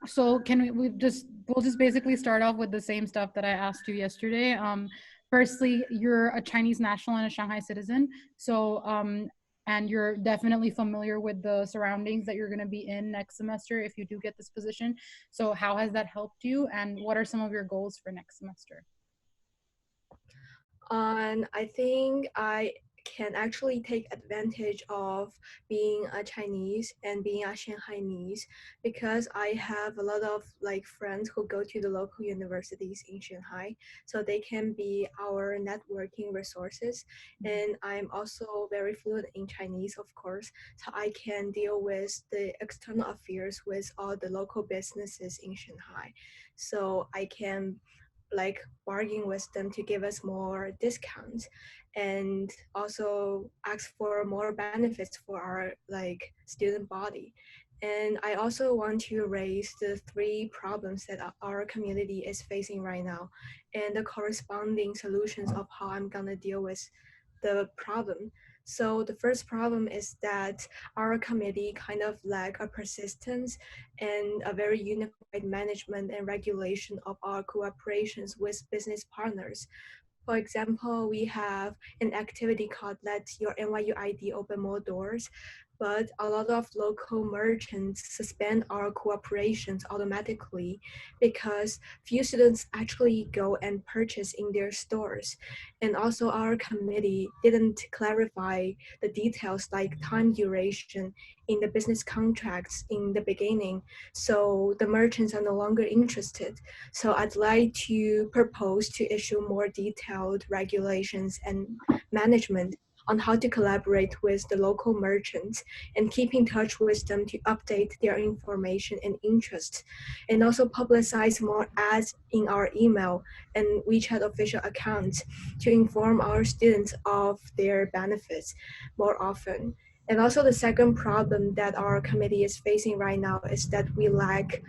So can we'll just basically start off with the same stuff that I asked you yesterday. Firstly, you're a Chinese national and a Shanghai citizen. So and you're definitely familiar with the surroundings that you're going to be in next semester if you do get this position. So how has that helped you, and what are some of your goals for next semester? And I think I can actually take advantage of being a Chinese and being a Shanghainese because I have a lot of like friends who go to the local universities in Shanghai, so they can be our networking resources. And I'm also very fluent in Chinese, of course, so I can deal with the external affairs with all the local businesses in Shanghai. So I can like bargain with them to give us more discounts and also ask for more benefits for our like student body. And I also want to raise the three problems that our community is facing right now and the corresponding solutions of how I'm gonna deal with the problem. So the first problem is that our committee kind of lack a persistence and a very unified management and regulation of our cooperations with business partners. For example, we have an activity called Let Your NYU ID Open More Doors, but a lot of local merchants suspend our cooperations automatically because few students actually go and purchase in their stores. And also our committee didn't clarify the details like time duration in the business contracts in the beginning. So the merchants are no longer interested. So I'd like to propose to issue more detailed regulations and management on how to collaborate with the local merchants and keep in touch with them to update their information and interests, and also publicize more ads in our email and WeChat official accounts to inform our students of their benefits more often. And also the second problem that our committee is facing right now is that we lack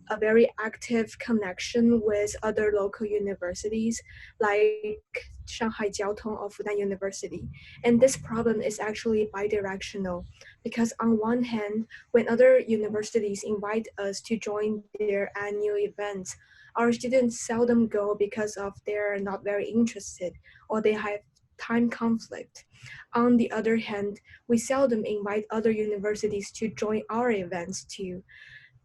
a very active connection with other local universities like Shanghai Jiaotong or Fudan University. And this problem is actually bidirectional because on one hand, when other universities invite us to join their annual events, our students seldom go because of they're not very interested or they have time conflict. On the other hand, we seldom invite other universities to join our events too.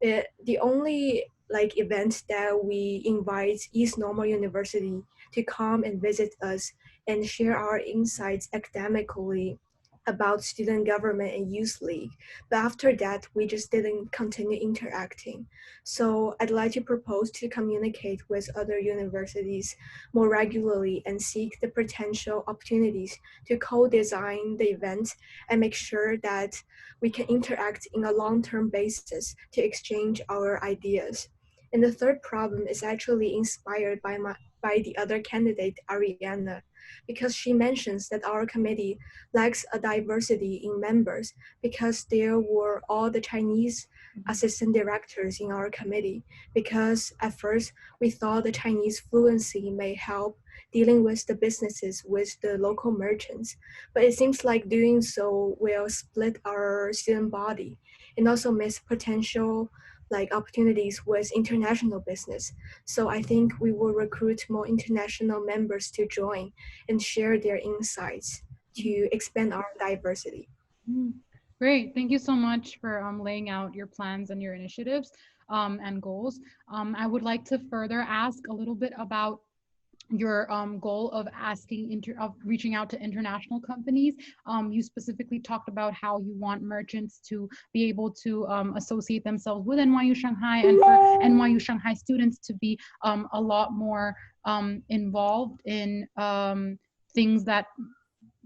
The only like event that we invite East Normal University to come and visit us and share our insights academically about student government and youth league. But after that, we just didn't continue interacting. So I'd like to propose to communicate with other universities more regularly and seek the potential opportunities to co-design the events and make sure that we can interact in a long-term basis to exchange our ideas. And the third problem is actually inspired by the other candidate, Ariana, because she mentions that our committee lacks a diversity in members because there were all the Chinese assistant directors in our committee. Because at first we thought the Chinese fluency may help dealing with the businesses with the local merchants, but it seems like doing so will split our student body and also miss potential like opportunities with international business. So I think we will recruit more international members to join and share their insights to expand our diversity. Mm. Great. Thank you so much for laying out your plans and your initiatives and goals. I would like to further ask a little bit about your goal of of reaching out to international companies. You specifically talked about how you want merchants to be able to associate themselves with NYU Shanghai, and for NYU Shanghai students to be a lot more involved in things that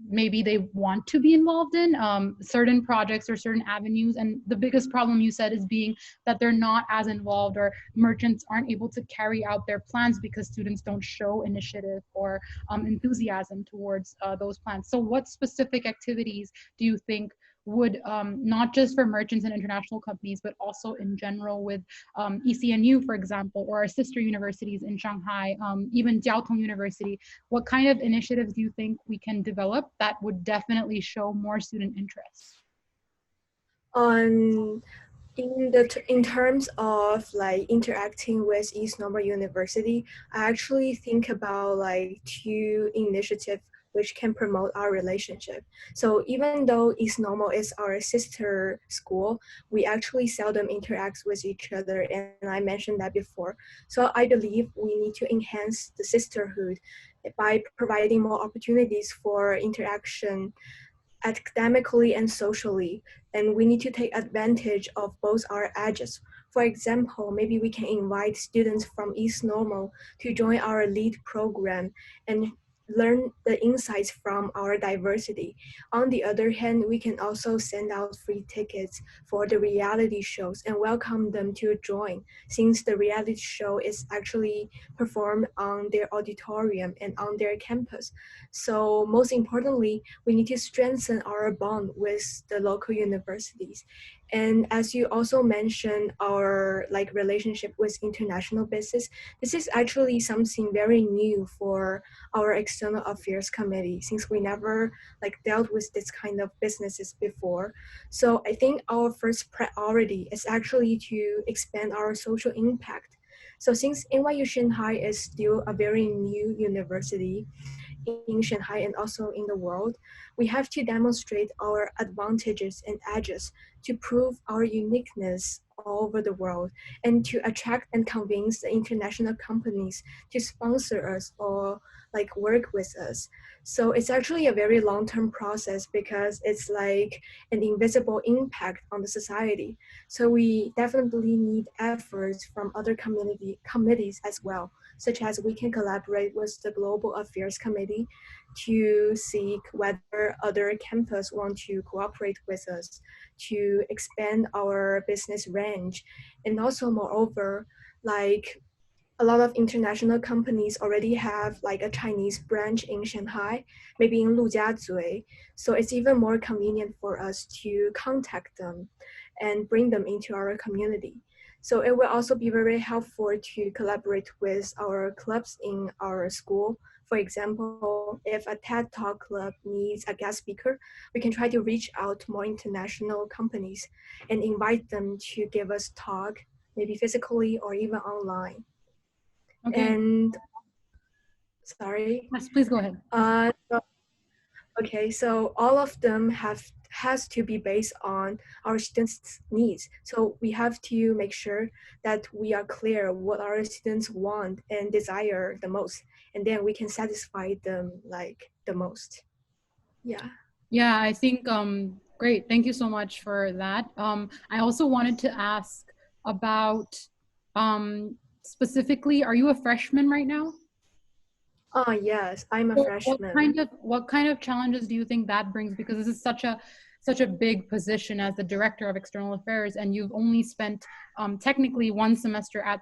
maybe they want to be involved in, certain projects or certain avenues. And the biggest problem you said is being that they're not as involved, or merchants aren't able to carry out their plans because students don't show initiative or enthusiasm towards those plans. So what specific activities do you think would, not just for merchants and international companies, but also in general with ECNU, for example, or our sister universities in Shanghai, even Jiaotong University, what kind of initiatives do you think we can develop that would definitely show more student interest? Um, In terms of like interacting with East Normal University, I actually think about like two initiatives which can promote our relationship. So even though East Normal is our sister school, we actually seldom interact with each other, and I mentioned that before. So I believe we need to enhance the sisterhood by providing more opportunities for interaction academically and socially, and we need to take advantage of both our edges. For example, maybe we can invite students from East Normal to join our lead program and learn the insights from our diversity. On the other hand, we can also send out free tickets for the reality shows and welcome them to join, since the reality show is actually performed on their auditorium and on their campus. So most importantly, we need to strengthen our bond with the local universities. And as you also mentioned, our like relationship with international business, this is actually something very new for our external affairs committee, since we never like dealt with this kind of businesses before. So I think our first priority is actually to expand our social impact. So since NYU Shanghai is still a very new university, in Shanghai and also in the world, we have to demonstrate our advantages and edges to prove our uniqueness all over the world and to attract and convince the international companies to sponsor us or like work with us. So it's actually a very long-term process because it's like an invisible impact on the society. So we definitely need efforts from other committees as well, such as we can collaborate with the Global Affairs Committee to seek whether other campus want to cooperate with us to expand our business range. And also moreover, like a lot of international companies already have like a Chinese branch in Shanghai, maybe in Lujiazui. So it's even more convenient for us to contact them and bring them into our community. So it will also be very helpful to collaborate with our clubs in our school. For example, if a TED Talk club needs a guest speaker, we can try to reach out to more international companies and invite them to give us talk, maybe physically or even online. Okay. And sorry. Yes, please go ahead. So, okay, so all of them has to be based on our students' needs. So we have to make sure that we are clear what our students want and desire the most, and then we can satisfy them like the most. Yeah. Yeah, I think great. Thank you so much for that. I also wanted to ask about specifically, are you a freshman right now? Oh yes, I'm a So freshman. what kind of challenges do you think that brings? Because this is such a big position as the director of external affairs, and you've only spent technically one semester at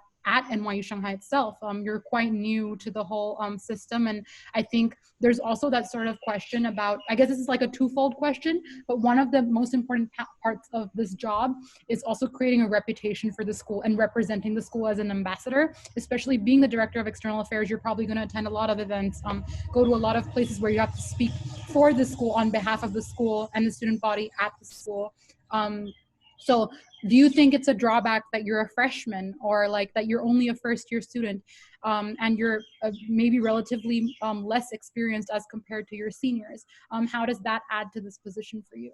NYU Shanghai itself. You're quite new to the whole system, and I think there's also that sort of question about. I guess this is like a twofold question, but one of the most important parts of this job is also creating a reputation for the school and representing the school as an ambassador. Especially being the director of external affairs, you're probably going to attend a lot of events, go to a lot of places where you have to speak for the school on behalf of the school and the student body at the school. So do you think it's a drawback that you're a freshman, or like that you're only a first year student, and you're maybe relatively less experienced as compared to your seniors? How does that add to this position for you?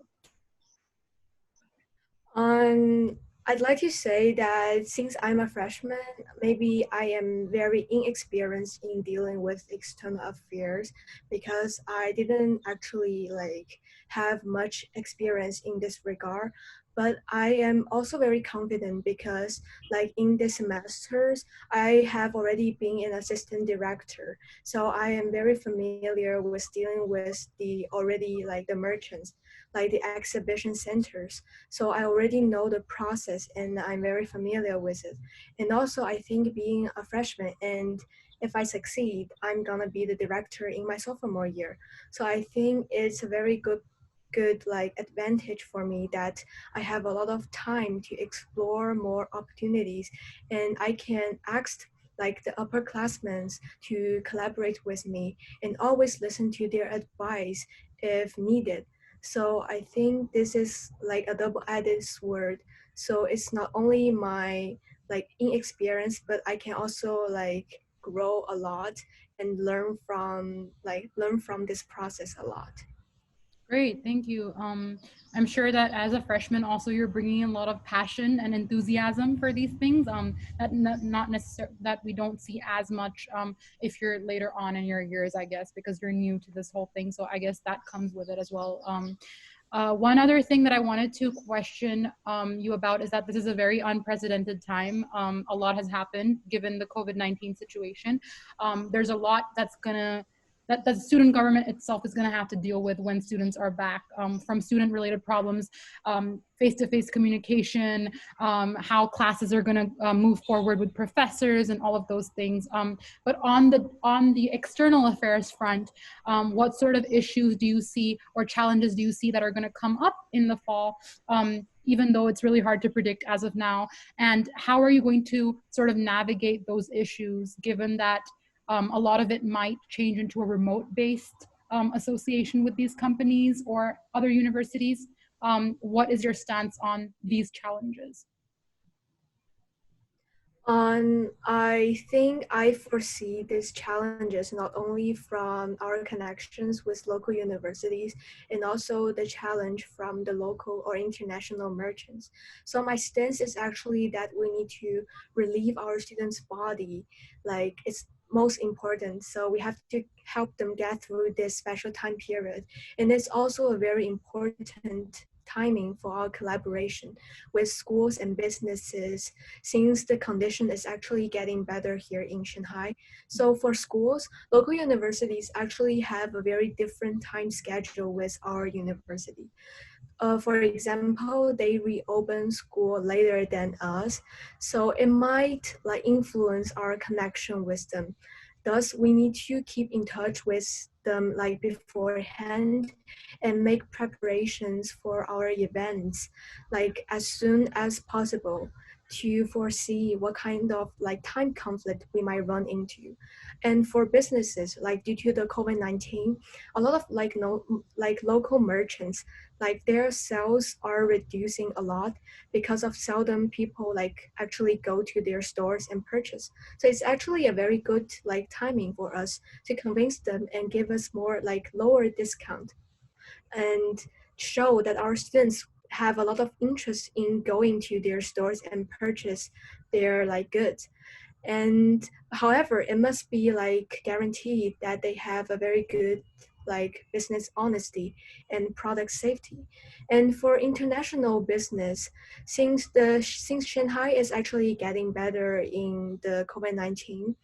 I'd like to say that since I'm a freshman, maybe I am very inexperienced in dealing with external affairs because I didn't actually like have much experience in this regard. But I am also very confident because like in the semesters, I have already been an assistant director. So I am very familiar with dealing with the already like the merchants, like the exhibition centers. So I already know the process and I'm very familiar with it. And also I think being a freshman and if I succeed, I'm gonna be the director in my sophomore year. So I think it's a very good like advantage for me that I have a lot of time to explore more opportunities and I can ask like the upperclassmen to collaborate with me and always listen to their advice if needed. So I think this is like a double-edged sword. So it's not only my like inexperience, but I can also like grow a lot and learn from this process a lot. Great, thank you. I'm sure that as a freshman, also you're bringing in a lot of passion and enthusiasm for these things. That not necessarily that we don't see as much if you're later on in your years, I guess, because you're new to this whole thing. So I guess that comes with it as well. One other thing that I wanted to question you about is that this is a very unprecedented time. A lot has happened given the COVID-19 situation. There's a lot that's gonna that the student government itself is going to have to deal with when students are back, from student related problems, face-to-face communication, how classes are going to move forward with professors and all of those things. But on the external affairs front, what sort of issues do you see or challenges do you see that are going to come up in the fall, even though it's really hard to predict as of now? And how are you going to sort of navigate those issues given that a lot of it might change into a remote-based association with these companies or other universities? What is your stance on these challenges? I think I foresee these challenges not only from our connections with local universities and also the challenge from the local or international merchants. So my stance is actually that we need to relieve our students' body, like it's most important. So we have to help them get through this special time period. And it's also a very important timing for our collaboration with schools and businesses since the condition is actually getting better here in Shanghai. So for schools, local universities actually have a very different time schedule with our university. For example, they reopen school later than us, so it might like influence our connection with them. Thus, we need to keep in touch with them like beforehand and make preparations for our events like as soon as possible to foresee what kind of like time conflict we might run into. And for businesses, like due to the COVID-19, a lot of like no like local merchants, like their sales are reducing a lot because of seldom people like actually go to their stores and purchase. So it's actually a very good like timing for us to convince them and give us more like lower discount and show that our students have a lot of interest in going to their stores and purchase their like goods. And however, it must be like guaranteed that they have a very good like business honesty and product safety. And for international business, since Shanghai is actually getting better in the COVID-19,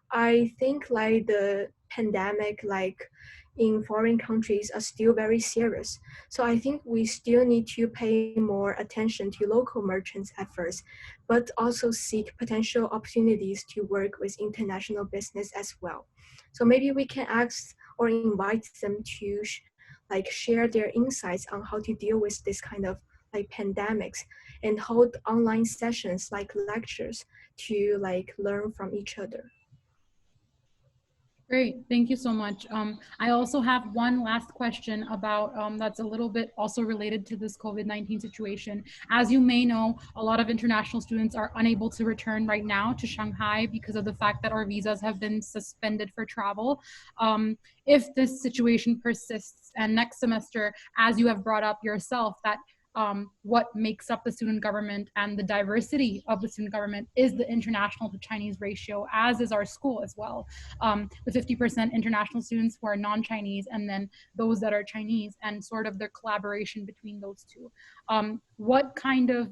I think like the pandemic like in foreign countries are still very serious. So I think we still need to pay more attention to local merchants at first, but also seek potential opportunities to work with international business as well. So maybe we can ask or invite them to like share their insights on how to deal with this kind of like pandemics and hold online sessions like lectures to like learn from each other. Great, thank you so much. I also have one last question about that's a little bit also related to this COVID-19 situation. As you may know, a lot of international students are unable to return right now to Shanghai because of the fact that our visas have been suspended for travel. If this situation persists and next semester, as you have brought up yourself, that what makes up the student government and the diversity of the student government is the international to Chinese ratio, as is our school as well. The 50% international students who are non-Chinese and then those that are Chinese, and sort of the collaboration between those two. What kind of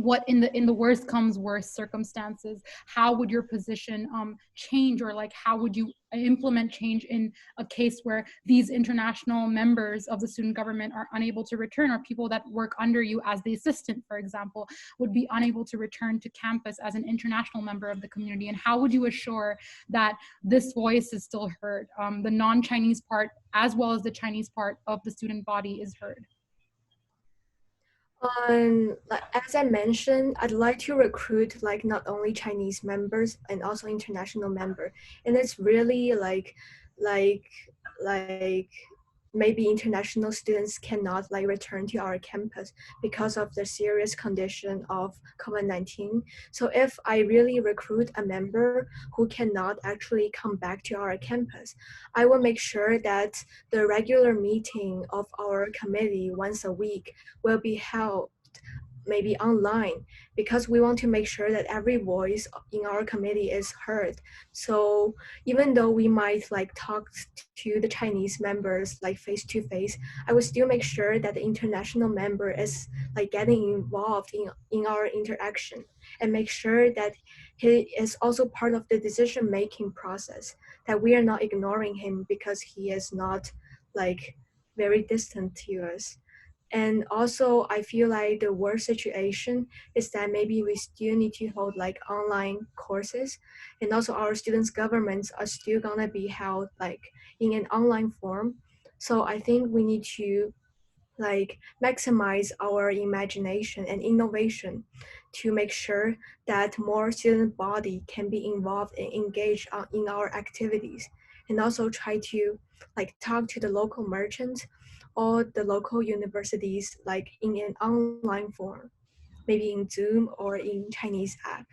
what in the worst comes worst circumstances, how would your position change, or like how would you implement change in a case where these international members of the student government are unable to return, or people that work under you as the assistant, for example, would be unable to return to campus as an international member of the community? And how would you assure that this voice is still heard, the non-Chinese part as well as the Chinese part of the student body is heard? Like, as I mentioned, I'd like to recruit like not only Chinese members and also international member, and it's really like like maybe international students cannot like return to our campus because of the serious condition of COVID-19. So if I really recruit a member who cannot actually come back to our campus, I will make sure that the regular meeting of our committee once a week will be held maybe online, because we want to make sure that every voice in our committee is heard. So even though we might like talk to the Chinese members like face to face, I will still make sure that the international member is like getting involved in our interaction, and make sure that he is also part of the decision making process, that we are not ignoring him because he is not like very distant to us. And also, I feel like the worst situation is that maybe we still need to hold like online courses, and also our students' governments are still gonna be held like in an online form. So I think we need to like maximize our imagination and innovation to make sure that more student body can be involved and engaged in our activities, and also try to like talk to the local merchants or the local universities like in an online form, maybe in Zoom or in Chinese app.